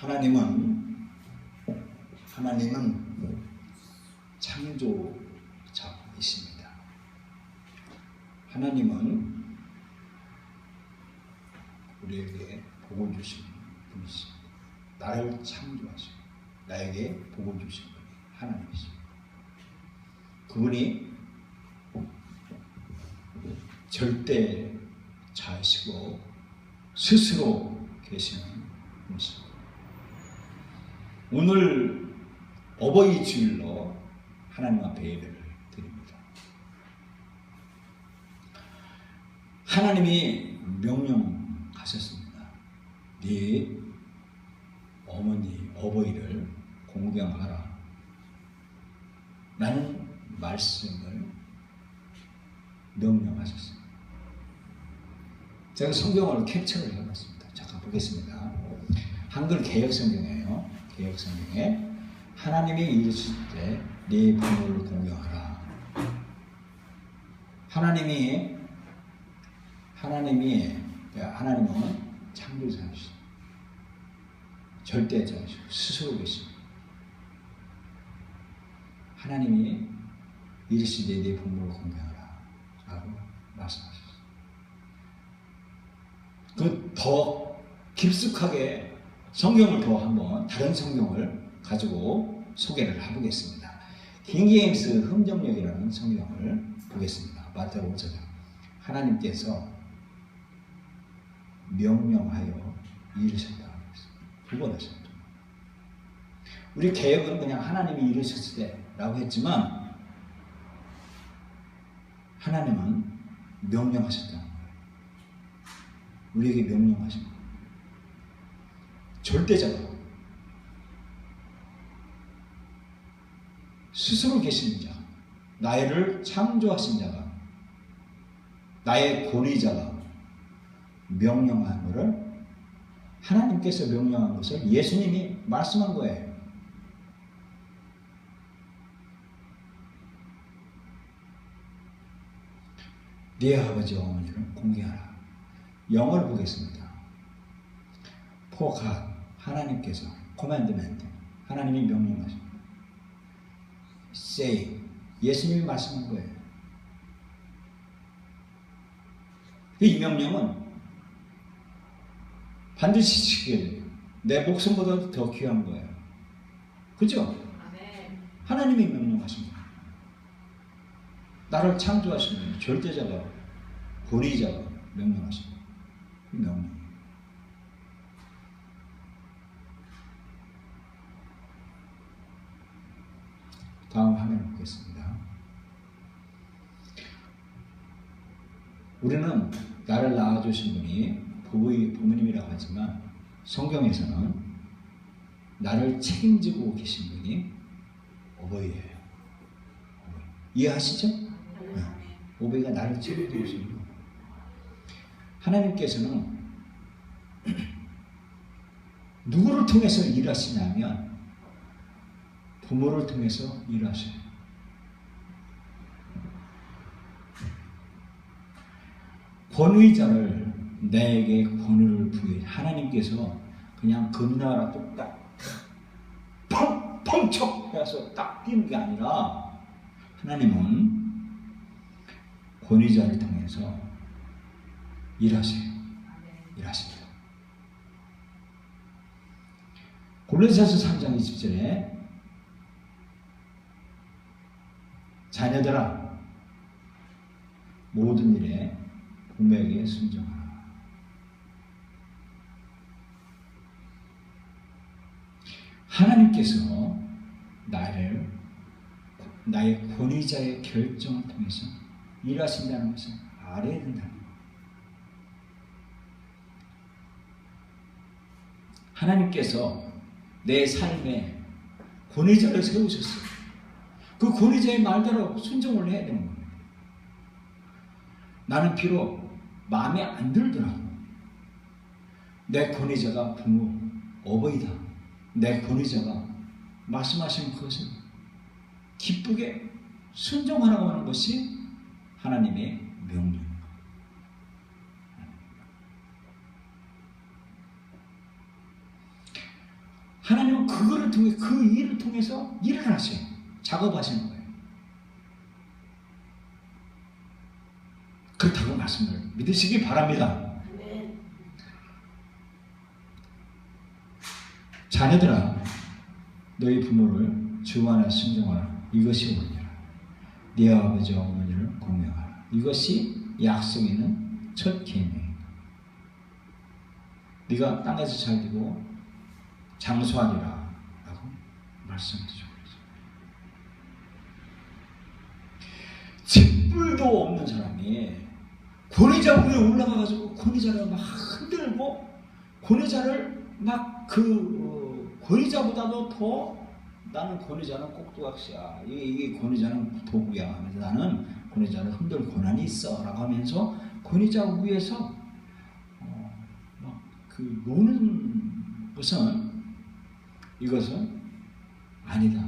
하나님은 창조자이십니다. 하나님은 우리에게 복을 주신 분이십니다. 나를 창조하시고 나에게 복을 주신 분이 하나님이십니다. 그분이 절대자이시고 스스로 계시는 분이십니다. 오늘 어버이 주일로 하나님 앞에 예배를 드립니다. 하나님이 명령하셨습니다. 네 어머니, 어버이를 공경하라. 라는 말씀을 명령하셨습니다. 제가 성경을 캡처를 해봤습니다. 잠깐 보겠습니다. 한글 개역성경이에요. 개역성경에 하나님이 이르실 때 네 부모를 공경하라. 하나님은 창조자이시고 절대자이시고 스스로 계십니다. 하나님이 이르실 때 네 부모를 공경하라 라고 말씀하셨어요. 그 더 깊숙하게 성경을 더 한번 다른 성경을 가지고 소개를 해보겠습니다. 킹제임스 흥정역이라는 성경을 보겠습니다. 마태복음 5장. 하나님께서 명령하여 이르셨다. 두 번 하셨다. 우리 개혁은 그냥 하나님이 이르셨을 때라고 했지만 하나님은 명령하셨다는 거예요. 우리에게 명령하신 거예요. 절대자가 스스로 계시는 자, 나를 창조하신 자가, 나의 권위자가 명령한 것을, 하나님께서 명령한 것을 예수님이 말씀한 거예요. 네 아버지와 어머니를 공경하라. 영어를 보겠습니다. For God, 하나님께서 commandment, 하나님이 명령하십니다. Say, 예수님이 말씀한 거예요. 이 명령은 반드시 지켜야 돼요. 내 목숨보다 더 귀한 거예요. 그죠? 하나님이 명령하신 거예요. 나를 창조하신 분이 절대자가, 권위자가 명령하신 거예요. 이 명령. 다음 화면을 보겠습니다. 우리는 나를 낳아주신 분이 부모님이라고 하지만 성경에서는 나를 책임지고 계신 분이 어버이예요. 어버이. 이해하시죠? 네. 어버이가 나를 책임지고 계신 분. 하나님께서는 누구를 통해서 일하시냐면 부모를 통해서 일하셔요. 권위자를 내게 권위를 부여해. 하나님께서 그냥 금나라 뚝딱 펑펑 해서 딱 뛰는 게 아니라 하나님은 권위자를 통해서 일하세요. 일하십니다. 골로새서 3장 20절에 자녀들아 모든 일에 부모에게 순종하라. 하나님께서 나의 권위자의 결정을 통해서 일하신다는 것을 알아야 된다는 거예요. 하나님께서 내 삶에 권위자를 세우셨어요. 그 권위자의 말대로 순종을 해야 되는 겁니다. 나는 비록 마음에 안 들더라도 내 권위자가 부모, 어버이다. 내 권위자가 말씀하신 그것을 기쁘게 순종하라고 하는 것이 하나님의 명령입니다. 하나님은 그거를 통해, 그 일을 통해서 일을 하세요. 작업하시는 거예요. 그렇다고 말씀을 믿으시기 바랍니다. 자녀들아, 너희 부모를 주 안에 순종하라. 이것이 옳으니라. 네 아버지와 어머니를 공경하라. 이것이 약속 있는 첫 계명이다. 네가 땅에서 잘 되고 장수하리라 라고 말씀해주고 있어요. 뿔도 없는 사람이 권위자 위에 올라가가지고 권위자를 막 흔들고 권위자를 막 권위자보다도 더 나는 권위자는 꼭두각시야. 이게 권위자는 도구야. 그래서 나는 권위자를 흔들 권한이 있어 라고 하면서 권위자 위에서 막 노는 이것은 아니다.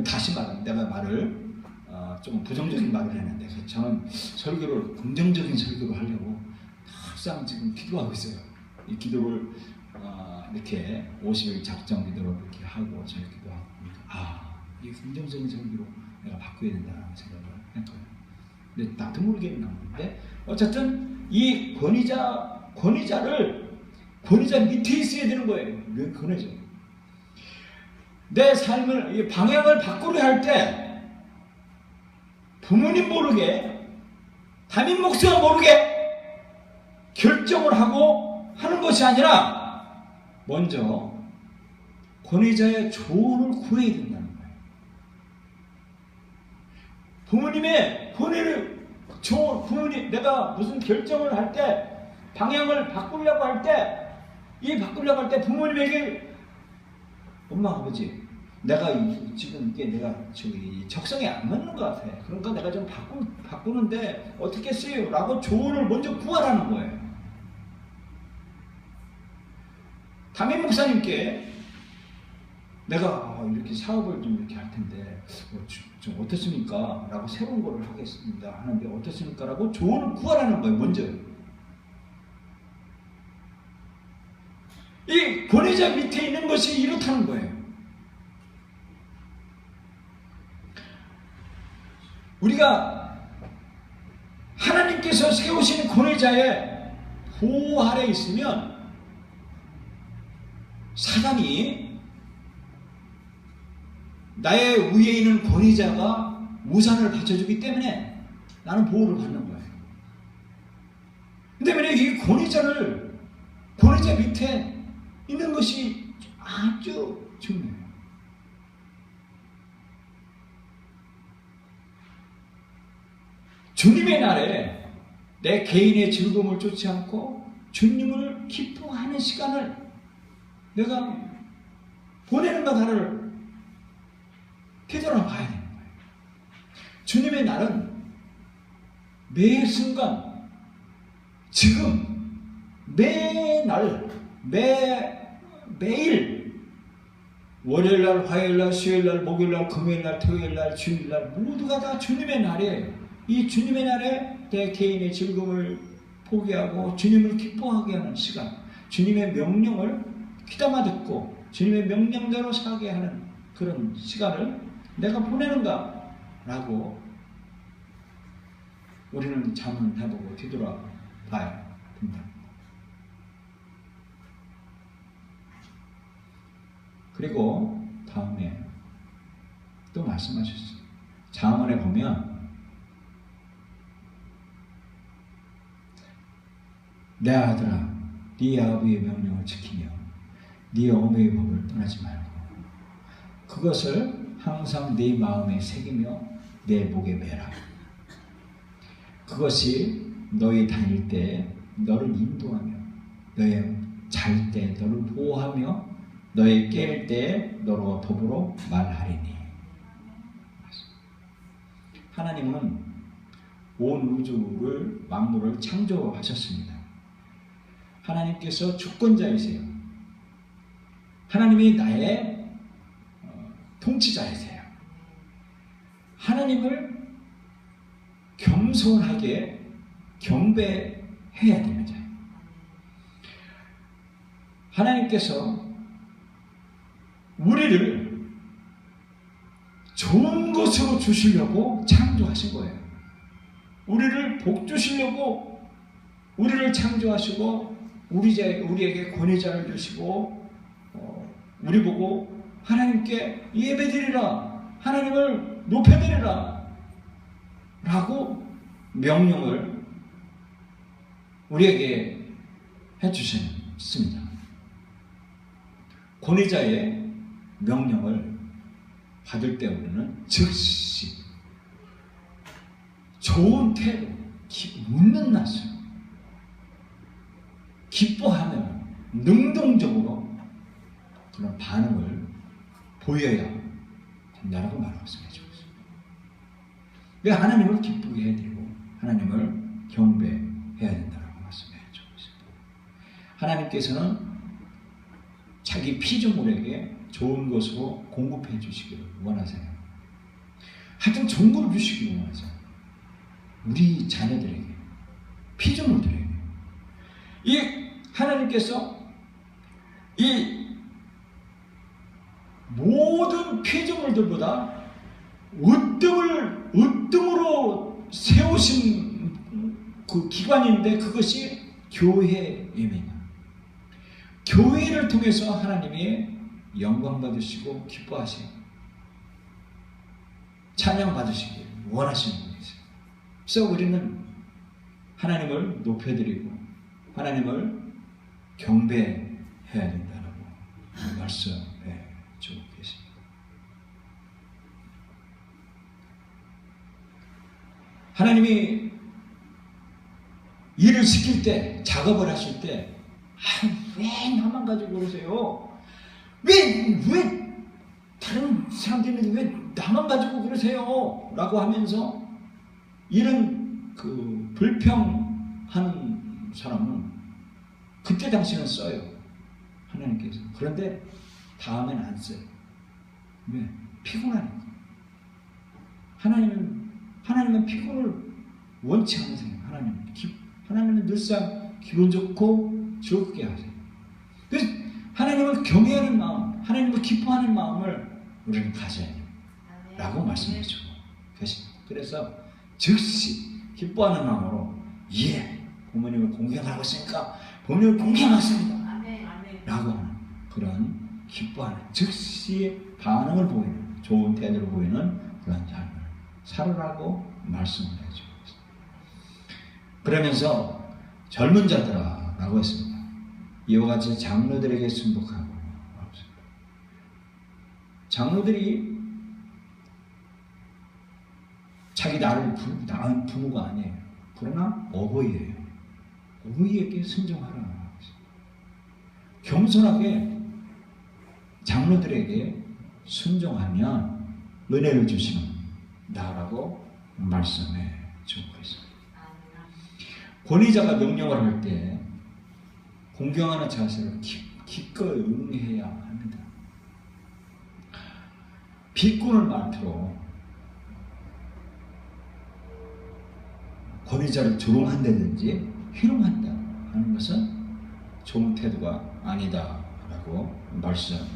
다시 말하면 내가 말을 좀 부정적인 말을 했는데 저는 설교를 긍정적인 설교를 하려고 항상 지금 기도하고 있어요. 이 기도를 이렇게 50일 작정 기도로 이렇게 하고 저희 기도하고 이 긍정적인 설교로 내가 바꿔야 된다는 생각을 했거든요. 근데 나도 모르게 나오는데 어쨌든 이 권위자를 권위자 밑에 있어야 되는 거예요. 왜 권위자? 내 삶을 이 방향을 바꾸려 할 때 부모님 모르게 담임 목사가 모르게 결정을 하고 하는 것이 아니라 먼저 권위자의 조언을 구해야 된다는 거예요. 부모님의 권위를 부모님 내가 무슨 결정을 할 때 방향을 바꾸려고 할 때 부모님에게 엄마 아버지 내가 지금 이게 내가 적성에 안 맞는 것 같아. 그러니까 내가 좀 바꾸는데 어떻게 했어요? 라고 조언을 먼저 구하라는 거예요. 담임 목사님께 내가 이렇게 사업을 좀 이렇게 할 텐데 좀 어떻습니까? 라고 새로운 거를 하겠습니다. 하는데 어떻습니까? 라고 조언을 구하라는 거예요. 먼저. 이 권위자 밑에 있는 것이 이렇다는 거예요. 우리가 하나님께서 세우신 권위자의 보호 아래 있으면 사단이 나의 위에 있는 권위자가 우산을 받쳐주기 때문에 나는 보호를 받는 거예요. 근데 이 권위자 밑에 있는 것이 아주 중요해요. 주님의 날에 내 개인의 즐거움을 쫓지 않고 주님을 기뻐하는 시간을 내가 보내는가 나를 되돌아봐야 되는 거예요. 주님의 날은 매 순간 지금 매일 월요일날, 화요일날, 수요일날, 목요일날, 금요일날, 토요일날, 주일날 모두가 다 주님의 날이에요. 이 주님의 날에 내 개인의 즐거움을 포기하고 주님을 기뻐하게 하는 시간, 주님의 명령을 귀담아 듣고 주님의 명령대로 살게 하는 그런 시간을 내가 보내는가? 라고 우리는 자문해보고 뒤돌아봐야 된다. 그리고 다음에 또 말씀하셨어요. 잠언에 보면 내 아들아 네 아버지의 명령을 지키며 네 어머니의 법을 떠나지 말고 그것을 항상 네 마음에 새기며 내 목에 매라. 그것이 너희 다닐 때 너를 인도하며 너의 잘 때 너를 보호하며 너의 깰 때 너로 더불어 말하리니. 하나님은 온 우주를 만물을 창조하셨습니다. 하나님께서 주권자이세요. 하나님이 나의 통치자이세요. 하나님을 겸손하게 경배해야 됩니다. 하나님께서 우리를 좋은 것으로 주시려고 창조하신 거예요. 우리를 복 주시려고 우리를 창조하시고 우리에게 권위자를 주시고 우리 보고 하나님께 예배드리라, 하나님을 높여드리라 라고 명령을 우리에게 해주셨습니다. 권위자의 명령을 받을 때 우리는 즉시 좋은 태도, 웃는 낯을 기뻐하며 능동적으로 그런 반응을 보여야 된다라고 말하고 있습니다. 왜 하나님을 기쁘게 해드리고 하나님을 경배해야 된다라고 말씀해 주고 있습니다. 하나님께서는 자기 피조물에게 좋은 것으로 공급해 주시기를 원하세요. 하여튼 좋은 걸 주시기를 원하세요. 우리 자녀들에게, 피조물들에게. 이 하나님께서 이 모든 피조물들보다 으뜸으로 세우신 그 기관인데 그것이 교회입니다. 교회를 통해서 하나님이 영광 받으시고 기뻐하시고 찬양 받으시길 원하시는 분이세요. 그래서 우리는 하나님을 높여드리고 하나님을 경배해야 된다고 말씀해 주고 계십니다. 하나님이 일을 시킬 때, 작업을 하실 때, 왜 나만 가지고 그러세요? 왜 다른 사람들은 왜 나만 가지고 그러세요? 라고 하면서 이런 그 불평하는 사람은 그때 당시는 써요. 하나님께서. 그런데 다음엔 안 써요. 왜? 피곤하니까. 하나님은 피곤을 원치 않으세요. 하나님은 늘상 기분 좋고 즐겁게 하세요. 그래서 하나님을 경외하는 마음, 하나님을 기뻐하는 마음을 우리는 가져야 돼요. 라고 말씀해 주고 계십니다. 그래서 즉시 기뻐하는 마음으로 부모님을 공경하고 있으니까 부모님을 공경하십니다. 라고 하는 그런 기뻐하는 즉시 반응을 보이는 좋은 태도를 보이는 그런 삶을 살으라고 말씀을 해주고 있습니다. 그러면서 젊은 자들아 라고 했습니다. 이와 같이 장로들에게 순복하고. 장로들이 자기 낳은 부모가 아니에요. 그러나 어버이예요. 어버이에게 순종하라. 겸손하게 장로들에게 순종하면 은혜를 주시는 나라고 말씀해 주고 있습니다. 권위자가 명령을 할 때 공경하는 자세를 기꺼이 응해야 합니다. 비꼬는 말투로 권위자를 조롱한다든지 희롱한다 하는 것은 좋은 태도가 아니다라고 말씀해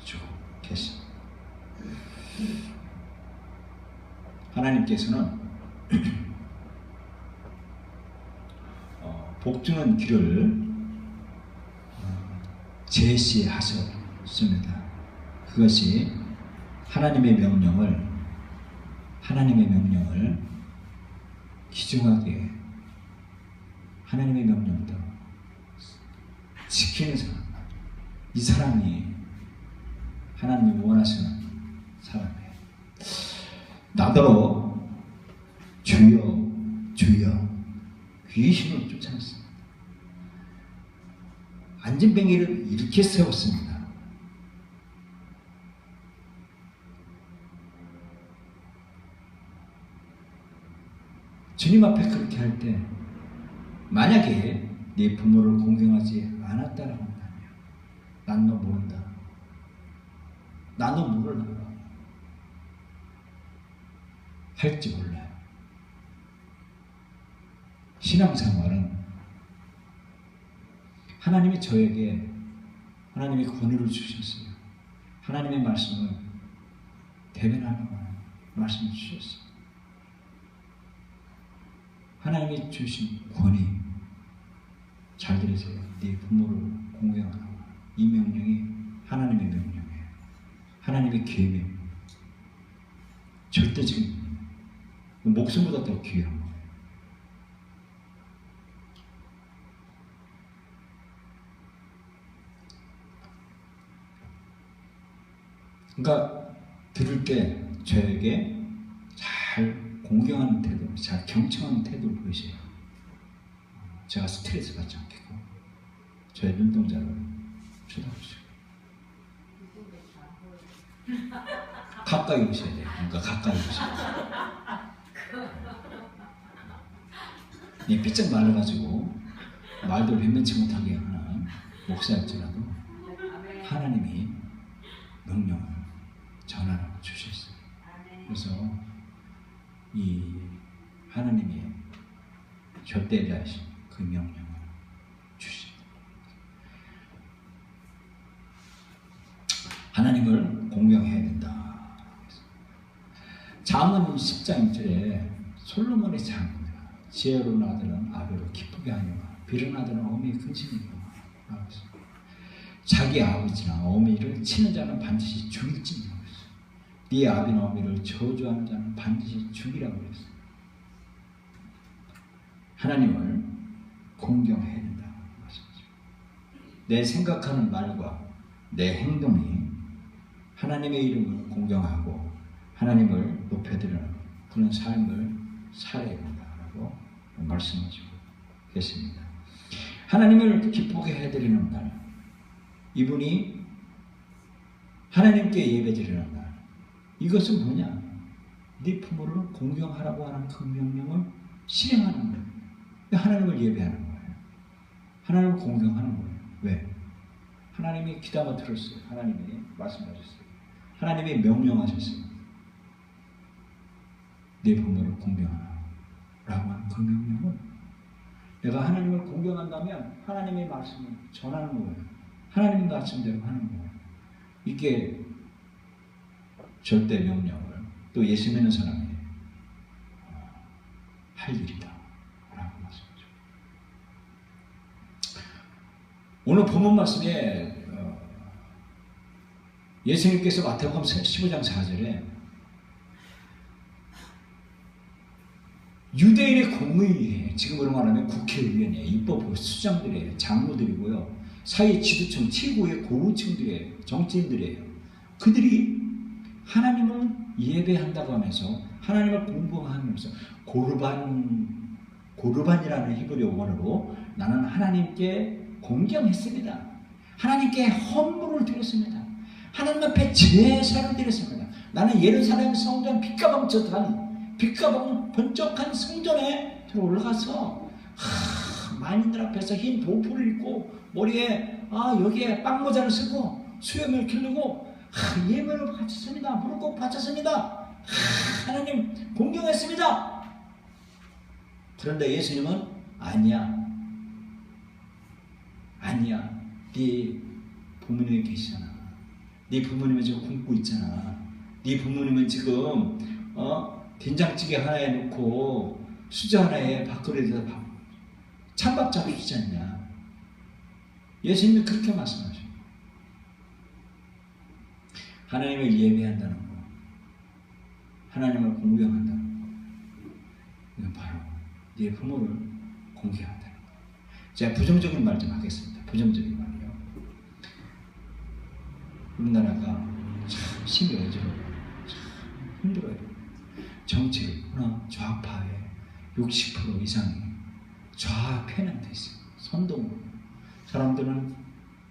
주고 계십니다. 하나님께서는 복주는 길을 제시하셨습니다. 그것이 하나님의 명령을 귀중하게 하나님의 명령도 지키는 사람, 이 사람이 하나님이 원하시는 사람이에요. 나더러 주여 주여 귀신을 쫓아냈습니다. 안진뱅이를 이렇게 세웠습니다. 주님 앞에 그렇게 할 때 만약에 네 부모를 공경하지 않았다라고 한다면 난 너 모른다. 난 너 몰라. 할지 몰라요. 신앙생활은 하나님이 저에게 하나님이 권위를 주셨어요. 하나님의 말씀을 대변하라고 말씀을 주셨어요. 하나님이 주신 권위, 잘 들으세요. 네 부모를 공경하라. 이 명령이 하나님의 명령이에요. 하나님의 계명, 절대적인 목숨보다 더 귀한 거예요. 그러니까 들을 때 저에게 잘 공경하는 태도, 잘 경청하는 태도를 보이세요. 제가 스트레스 받지 않겠고 저의 눈동자를 쳐다보시고 가까이 오셔야 돼요. 그러니까 가까이 오셔야 돼요. 이 삐쩍 말라가지고 말도 변변치 못하게 하는 목사일지라도 하나님이 명령을 전하라고 주셨어요. 그래서 이 하나님의 절대자이신 그 명령을 주십니다. 하나님을 공경해야 된다. 잠언 10장 1절에 솔로몬의 장입니다. 지혜로운 아들은 아비로 기쁘게 하려고 비른 아들은 어미의 근심이고 자기 아버지나 어미를 치는 자는 반드시 죽일지니라. 네 아비나 어미를 저주하는 자는 반드시 죽이라고 그랬어요. 하나님을 공경해야 된다. 내 생각하는 말과 내 행동이 하나님의 이름을 공경하고 하나님을 높여드리는 그런 삶을 살아야 된다라고 말씀하시고 계십니다. 하나님을 기쁘게 해드리는 날, 이분이 하나님께 예배드리는 날, 이것은 뭐냐? 네 부모를 공경하라고 하는 그 명령을 실행하는 거예요. 하나님을 예배하는 거예요. 하나님을 공경하는 거예요. 왜? 하나님이 귀담아 들었어요. 하나님이 말씀하셨어요. 하나님이 명령하셨어요. 네 부모를 공경하라 라고 하는 그 명령을 내가 하나님을 공경한다면 하나님의 말씀을 전하는 거예요. 하나님의 말씀대로 하는 거예요. 이게 절대 명령을 또 예수 믿는 사람이 할 일이다 라고 말씀하죠. 오늘 본문 말씀에 예수님께서 마태복음 15장 4절에 유대인의 공의회, 지금으로 말하면 국회의원이에요. 입법부 수장들이에요. 장로들이고요. 사회 지도층 최고의 고위층들이에요. 정치인들이에요. 그들이 하나님을 예배한다고 하면서 하나님을 공부하면서 고르반이라는 히브리어 원어로 나는 하나님께 공경했습니다. 하나님께 헌물을 드렸습니다. 하나님 앞에 제사를 드렸습니다. 나는 예루살렘 성전 빛과 번쩍한 성전에 올라가서 만인들 앞에서 흰 도포를 입고 머리에 여기에 빵모자를 쓰고 수염을 기르고 예물을 바쳤습니다. 무릎 꿇고 바쳤습니다. 하나님 공경했습니다. 그런데 예수님은 아니야. 네 부모님이 계시잖아. 네 부모님은 지금 굶고 있잖아. 네 부모님은 지금 된장찌개 하나에 넣고 수저 하나에 밥그릇에다 찬밥 잡수지 않냐. 예수님이 그렇게 말씀하셔요. 하나님을 예배한다는 거, 하나님을 공경한다는 거, 이건 바로 네 부모를 공경한다는 거. 제가 부정적인 말 좀 하겠습니다. 부정적인 말이요. 우리나라가 참 힘이 어지러워요. 참 힘들어요. 정치가 좌파의 60% 이상이 좌 편향돼 있어요. 선동으로. 사람들은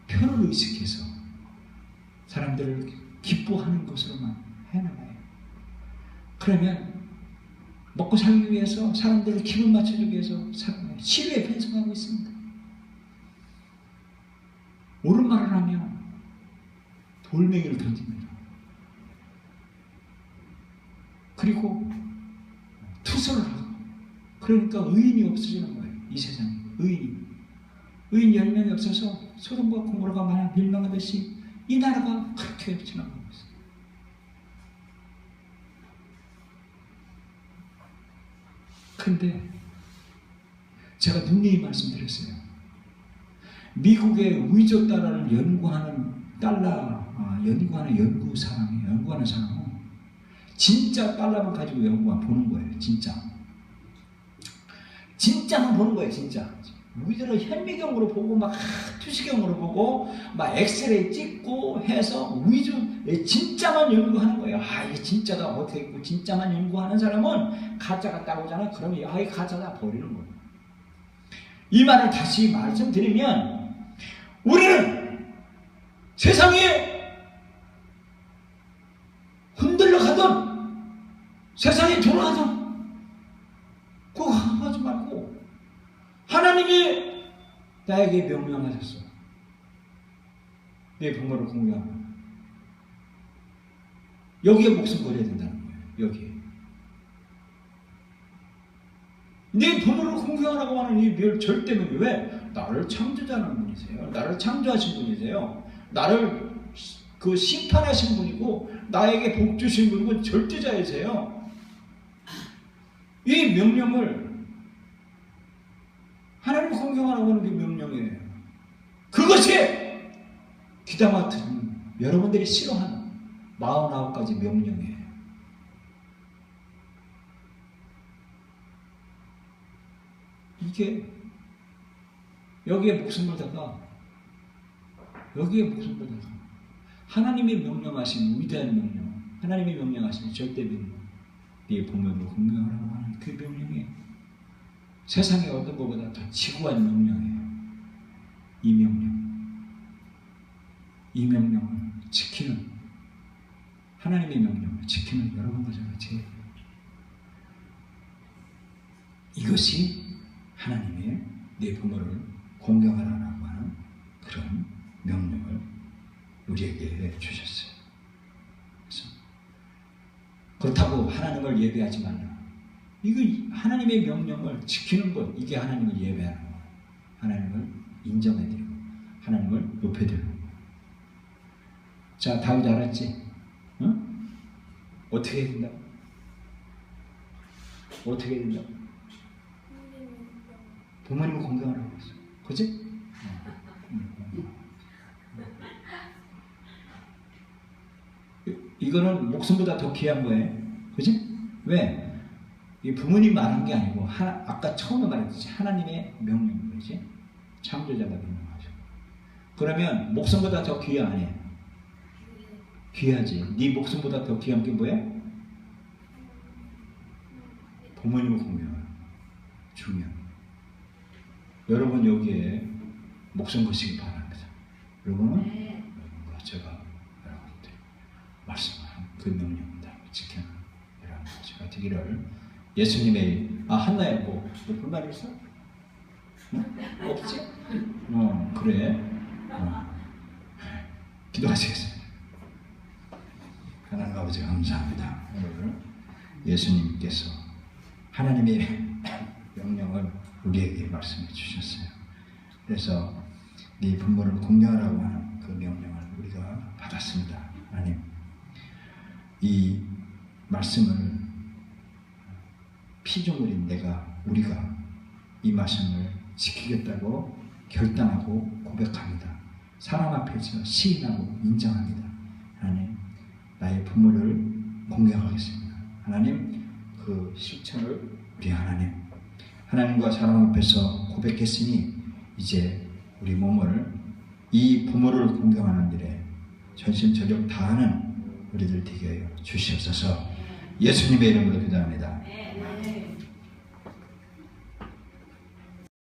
편을 의식해서 사람들을 기뻐하는 것으로만 해나가요. 그러면 먹고 살기 위해서 사람들을 기분 맞추기 위해서 시위에 편성하고 있습니다. 옳은 말을 하면 돌멩이를 던집니다. 그리고 투서를 하고, 그러니까 의인이 없어지는 거예요. 이 세상에 의인 10명이 없어서 소돔과 고모라가 마냥 멸망하듯이 이 나라가 그렇게 지나가고 있어요. 근데 제가 누누이 말씀드렸어요. 미국의 위조 달러를 연구하는 연구하는 사람은 진짜 달러만 가지고 연구만 보는 거예요. 진짜만 보는 거예요. 진짜. 위조를 현미경으로 보고 막 투시경으로 보고 막 엑스레이 찍고 해서 위조 진짜만 연구하는 거예요. 이게 진짜다 어떻게 있고 진짜만 연구하는 사람은 가짜 같다고 하잖아요. 그러면 이게 가짜다 버리는 거예요. 이 말을 다시 말씀드리면 우리는 세상에 흔들려 가던 세상에 돌아가던 그거 하지 말고 하나님이 나에게 명령하셨어. 내 부모를 공경하라. 여기에 목숨 걸어야 된다는 거예요. 여기에. 내 부모를 공경하라고 하는 이 절대명이 왜? 나를 창조자는 분이세요. 나를 창조하신 분이세요. 나를 심판하신 분이고 나에게 복 주신 분이고 절대자이세요. 이 명령을 하나님을 공경하라고 하는 게 명령이에요. 그것이 기다 맡은 여러분들이 싫어하는 49가지 명령이에요. 이게 여기에 목숨을 다가 하나님이 명령하신 위대한 명령, 하나님이 명령하신 절대 명령, 네 부모를 공경하라고 하는 그 명령이 세상의 어떤 것보다 더 지구한 명령이에요. 이 명령을 지키는 하나님의 명령을 지키는 여러분과 제가 제일 이것이 하나님의 내 부모를 공경하라고 하는 그런 명령을 우리에게 주셨어요. 그래서 그렇다고 하나님을 예배하지 말라. 이거 하나님의 명령을 지키는 것, 이게 하나님을 예배하는 거예요. 하나님을 인정해드리고 하나님을 높여드리는 거예요. 자, 다윗 알았지? 응? 어떻게 해야 된다? 어떻게 해야 된다? 부모님을 공경하라고 했어. 그치? 이거는 목숨보다 더 귀한 거예요. 그치? 왜? 이 부모님 말한 게 아니고 아까 처음에 말했듯이 하나님의 명령인 거지. 창조자가 명령하죠. 그러면 목숨보다 더 귀한 아니에요? 귀하지. 네 목숨보다 더 귀한 게 뭐야? 부모님을 공경하라. 중요한. 여러분 여기에 목숨 거시기 바랍니다. 여러분은 여러분과 제가 여러분들 말씀한 그 명령을 지키는 여러분 제가 되기를 예수님의 한나야 뭐 불만 있어? 응? 없지? 그래. 기도하시겠습니다. 하나님 아버지 감사합니다. 오늘 예수님께서 하나님의 명령을 우리에게 말씀해 주셨어요. 그래서 네 부모를 공경하라고 하는 그 명령을 우리가 받았습니다. 하나님, 이 말씀을 피조물인 우리가 이 말씀을 지키겠다고 결단하고 고백합니다. 사람 앞에서 시인하고 인정합니다. 하나님, 나의 부모를 공경하겠습니다. 하나님, 그 실천을 우리 하나님과 사람 앞에서 고백했으니 이제 우리 몸을 이 부모를 공경하는 일에 전심전력 다하는 우리들 되게 하여 주시옵소서. 예수님의 이름으로 기도합니다.